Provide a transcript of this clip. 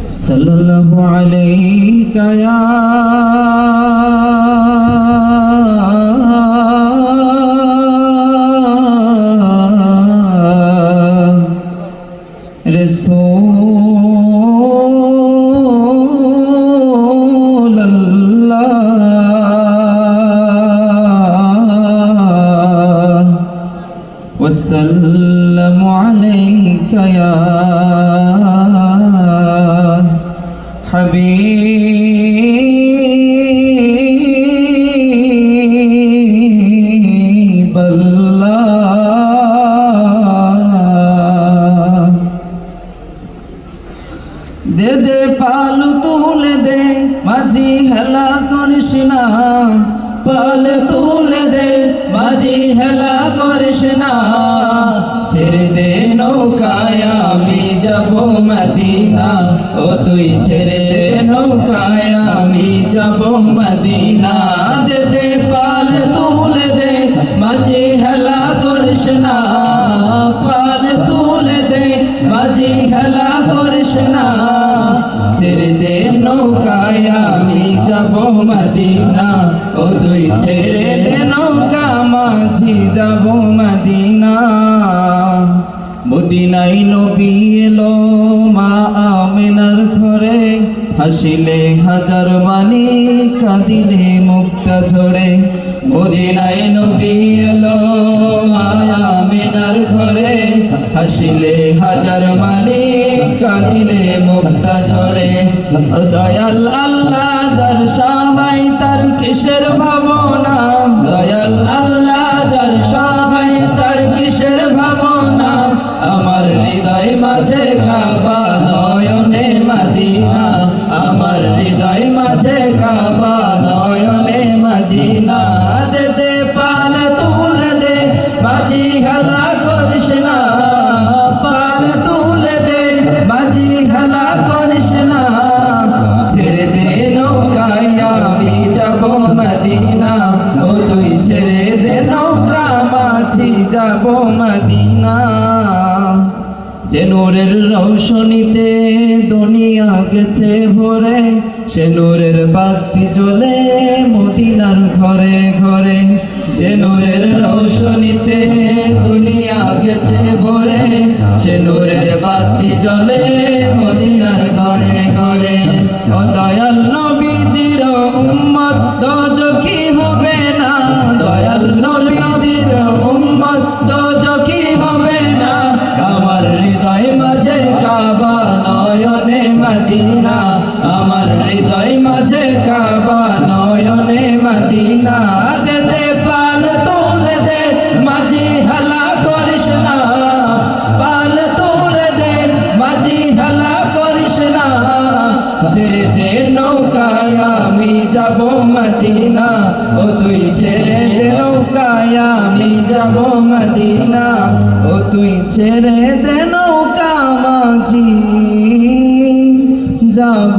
সাল্লাল্লাহু আলাইকা ইয়া রাসূলুল্লাহ ওয়াসাল্লামু আলাইকা ইয়া হাবিবাল্লাহ দে দে পালু তুলে দে মাঝি হেলা করিস না পাল তুলে দে মাঝি হেলা করিস না ছেড়ে দে নৌকায় আমি যাব মদিনা ও তুই ছেড়ে দে নৌকায় আমি যাব মদিনা দে দে পাল তুলে দে মাঝি হেলা করিস না পাল তুলে দে মাঝি হেলা করিস না ছেড়ে দে নৌকায় আমি যাব মদিনা ও তুই ছেড়ে দে নৌকা মাঝি যাব মদিনা মদিনায় নবী এলো মা আমিনার ঘরে হাসিলে হাজার বাণী কাঁদিলে মুক্তা ঝরে মদিনায় নবী এলো মা আমিনার ঘরে হাসিলে হাজার বাণী কাঁদিলে মুক্তা ঝরে দয়াল আল্লাহ যার সহায় তার কিসের ভাবনা দয়াল আল্লাহ যার সহায় তার কিসের ভাবনা আমার হৃদয় মাঝে কাবা নয়নে মদিনা আমার হৃদয় মাঝে কাবা নয়নে মদিনা দে দে পাল তুলে দে মাঝি হেলা করিস না পাল তুলে দে মাঝি হেলা করিস না ছেড়ে দে নৌকায় আমি যাব মদিনা ও তুই ছেড়ে দে নৌকা মাঝি যাব মদিনা যে নূরের রৌশনীতে দুনিয়া গেছে ভরে সে নূরের বাতি জ্বলে মদিনার ঘরে ঘরে যে নূরের রৌশনীতে দুনিয়া গেছে ভরে সে নূরের বাতি জ্বলে মদিনার ঘরে ঘরে ও দয়াল নবীজির উম্মত দোজখী হবে না দয়াল নবীজির উম্মত দোজখী হবে না আমার হৃদয় মাঝে কাবা নয়নে মদিনা আমার হৃদয় মাঝে কাবা নয়নে মদিনা দে দে পাল তুলে দে মাঝি হেলা করিস না পাল তুলে দে মাঝি হেলা করিস না ছেড়ে দে নৌকায় আমি যাব মদিনা ও তুই ছেড়ে দে নৌকায় আমি যাব মদিনা ও তুই ছেড়ে দে নৌকা মাঝি যাব